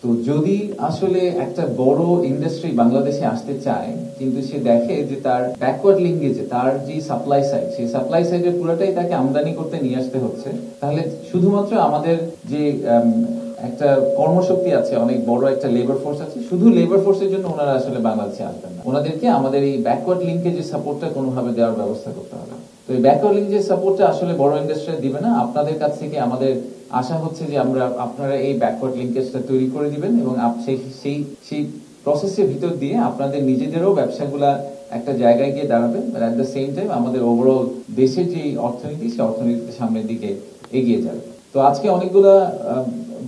তো যদি আসলে একটা বড় ইন্ডাস্ট্রি বাংলাদেশে আসতে চায়, কিন্তু সে দেখে যে তার ব্যাকওয়ার্ড লিঙ্কেজে তার যে সাপ্লাই সাইড, সেই সাপ্লাই সাইডের পুরোটাই তাকে আমদানি করতে নিয়ে আসতে হচ্ছে, তাহলে শুধুমাত্র আমাদের যে একটা কর্মশক্তি আছে, অনেক বড় একটা লেবার ফোর্স আছে, শুধু লেবার ফোর্সের জন্য ওনারা আসলে বাংলাদেশে আসবেন না। ওনাদেরকে আমাদের এই ব্যাকওয়ার্ড লিঙ্কেজের সাপোর্টটা কোনোভাবে দেওয়ার ব্যবস্থা করতে হবে। তো এই ব্যাকওয়ার্ড লিঙ্কেজের সাপোর্টটা আসলে বড় ইন্ডাস্ট্রি দিবে না। আপনাদের কাছ থেকে আমাদের আশা হচ্ছে যে আপনারা এই ব্যাকওয়ার্ড লিঙ্কেজটা তৈরি করে দিবেন এবং সেই প্রসেসের ভিতর দিয়ে আপনাদের নিজেদেরও ব্যবসাগুলা একটা জায়গায় গিয়ে দাঁড়াবেন, এট দ্য সেম টাইম আমাদের ওভারঅল দেশের যে অর্থনীতি, সেই অর্থনীতির সামনের দিকে এগিয়ে যাবে। তো আজকে অনেকগুলা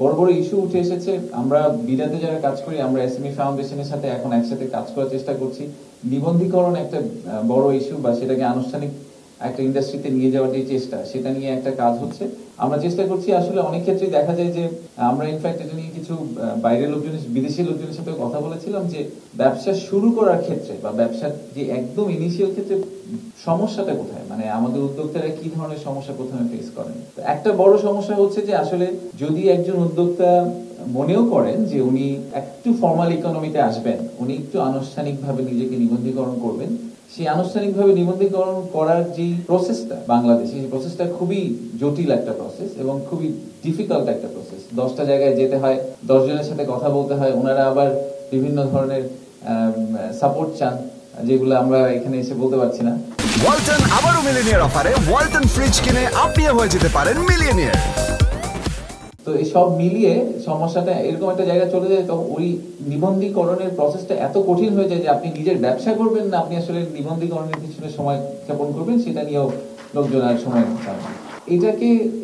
বড় বড় ইস্যু উঠে এসেছে। আমরা বিডাতে যারা কাজ করি, আমরা এসএমই ফাউন্ডেশনের সাথে এখন একসাথে কাজ করার চেষ্টা করছি। নিবন্ধীকরণ একটা বড় ইস্যু, বা সেটাকে আনুষ্ঠানিক একটা ইন্ডাস্ট্রিতে নিয়ে যাওয়ার যে চেষ্টা, সেটা নিয়ে একটা কাজ হচ্ছে। আমরা চেষ্টা করছি, আসলে অনেক ক্ষেত্রে দেখা যায় যে আমরা ইনফ্যাক্ট এটা নিয়ে কিছু বাইরের লোকজন, বিদেশি লোকজনের সাথে কথা বলেছিলাম যে ব্যবসা শুরু করার ক্ষেত্রে বা ব্যবসার যে একদম ইনিশিয়াল ক্ষেত্রে সমস্যাটা কোথায়, মানে আমাদের উদ্যোক্তারা কি ধরনের সমস্যা প্রথমে ফেস করেন। একটা বড় সমস্যা হচ্ছে যে আসলে যদি একজন উদ্যোক্তা মনেও করেন যে উনি একটু ফর্মাল ইকোনমিতে আসবেন, উনি একটু আনুষ্ঠানিকভাবে নিজেকে নিবন্ধীকরণ করবেন, সেই আনুষ্ঠানিকভাবে নিবন্ধীকরণ করার যে প্রসেসটা বাংলাদেশে, সেই প্রসেসটা খুবই জটিল একটা প্রসেস এবং খুবই ডিফিকাল্ট একটা প্রসেস। 10টা জায়গায় যেতে হয়, 10 জনের সাথে কথা বলতে হয়, ওনারা আবার বিভিন্ন ধরনের সাপোর্ট চান, যেগুলো আমরা এখানে এসে বলতে পারছি না। ওয়ালটন আবারও মিলিয়নিয়ার অফারে ওয়ালটন ফ্রিজ কিনে আপনিও হয়ে যেতে পারেন মিলিয়নিয়ার। তো এই সব মিলিয়ে সমস্যাটা এরকম একটা জায়গায় চলে যায়, তখন ওই নিবন্ধীকরণের প্রসেসটা এত কঠিন হয়ে যায় যে আপনি নিজের ব্যবসা করবেন না আপনি আসলে নিবন্ধীকরণের পিছনে সময় ক্ষেপণ করবেন, সেটা নিয়েও লোকজন আর সময় পায় না।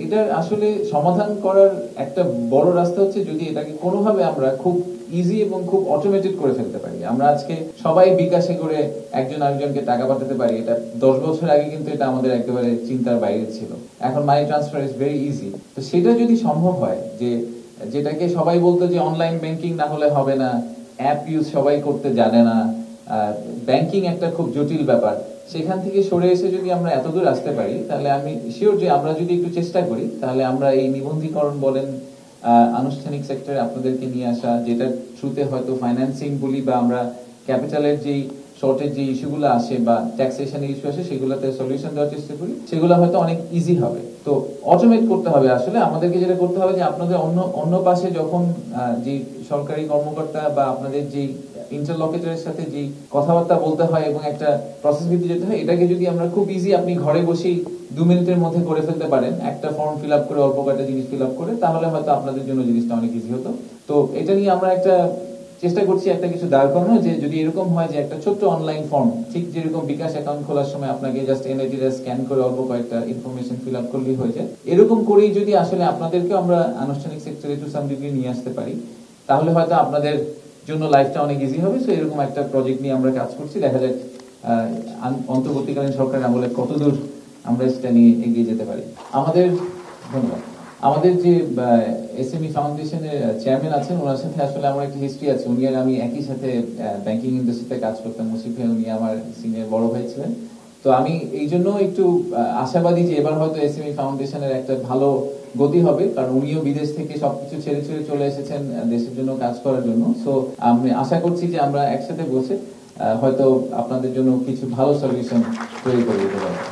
এটা আসলে সমাধান করার একটা বড় রাস্তা হচ্ছে যদি এটাকে কোনোভাবে আমরা খুব ইজি এবং খুব অটোমেটেড করে ফেলতে পারি। আমরা আজকে সবাই বিকাশে করে একজন আরেকজনকে টাকা পাঠাতে পারি, এটা 10 বছর আগে কিন্তু এটা আমাদের একেবারে চিন্তার বাইরে ছিল। এখন money transfer is very easy. তো সেটা যদি সম্ভব হয়, যে যেটাকে সবাই বলতো যে অনলাইন ব্যাংকিং না হলে হবে না, অ্যাপ ইউজ সবাই করতে জানে না, ব্যাংকিং একটা খুব জটিল ব্যাপার, সেখান থেকে সরে এসে যদি আমরা এতদূর আসতে পারি, তাহলে আমি শিওর যে আমরা যদি একটু চেষ্টা করি, তাহলে আমরা এই নিবন্ধীকরণ বলেন, আনুষ্ঠানিক সেক্টরে আপনাদেরকে নিয়ে আসা, যেটা থ্রুতে হয়তো ফাইন্যান্সিং বলি বা আমরা ক্যাপিটালের যেই শর্টেজ যে ইস্যুগুলো আসে বা ট্যাক্সেশনের ইস্যু আসে, সেগুলোতে সলিউশন দেওয়ার চেষ্টা করি, সেগুলো হয়তো অনেক ইজি হবে। তো অটোমেট করতে হবে। আসলে আমাদেরকে যেটা করতে হবে যে আপনাদের অন্য পাশে যখন যে সরকারি কর্মকর্তা বা আপনাদের যে ইন্টারলকেটরের সাথে যে কথাবার্তা বলতে হয় এবং একটা প্রসেস ভিত্তিক যেতে হয়, এটাকে যদি আমরা খুব ইজি আপনি ঘরে বসেই 2 মিনিটের মধ্যে করে ফেলতে পারেন, একটা ফর্ম ফিল আপ করে, অল্প কয়েকটা জিনিস ফিল আপ করে, তাহলে হয়তো আপনাদের জন্য জিনিসটা অনেক ইজি হতো। তো এটা নিয়ে আমরা একটা চেষ্টা করছি একটা কিছু দাঁড় করানো, যে যদি এরকম হয় যে একটা ছোট্ট অনলাইন ফর্ম, ঠিক যেরকম বিকাশ অ্যাকাউন্ট খোলার সময় আপনাকে জাস্ট এনআইডিটা স্ক্যান করে অল্প কয়েকটা ইনফরমেশন ফিল আপ করলেই হয়ে যায়, এরকম করেই যদি আসলে আপনাদেরকে আমরা আনুষ্ঠানিক সেক্টরে টু সাম ডিগ্রি নিয়ে আসতে পারি, তাহলে হয়তো আপনাদের জন্য লাইফটা অনেক ইজি হবে। সো এরকম একটা প্রজেক্ট নিয়ে আমরা কাজ করছি, দেখা যাক অন্তর্বর্তীকালীন সরকারের আমলে কতদূর আমরা সেটা নিয়ে এগিয়ে যেতে পারি। ধন্যবাদ। আমাদের যে এসএমই ফাউন্ডেশনের চেয়ারম্যান আছেন, ওনার সাথে আসলে আমার একটা হিস্ট্রি আছে। উনি আর আমি একই সাথে ব্যাংকিং ইন্ডাস্ট্রিতে কাজ করতাম। মুসিফ ভাই, উনি আমার সিনিয়র বড় ভাই ছিলেন। তো আমি এই জন্য একটু আশাবাদী যে এবার হয়তো এসএমই ফাউন্ডেশনের একটা ভালো গতি হবে, কারণ উনিও বিদেশ থেকে সবকিছু ছেড়ে চলে এসেছেন দেশের জন্য কাজ করার জন্য। সো আমি আশা করছি যে আমরা একসাথে বসে হয়তো আপনাদের জন্য কিছু ভালো সলিউশন তৈরি করে দিতে পারবো।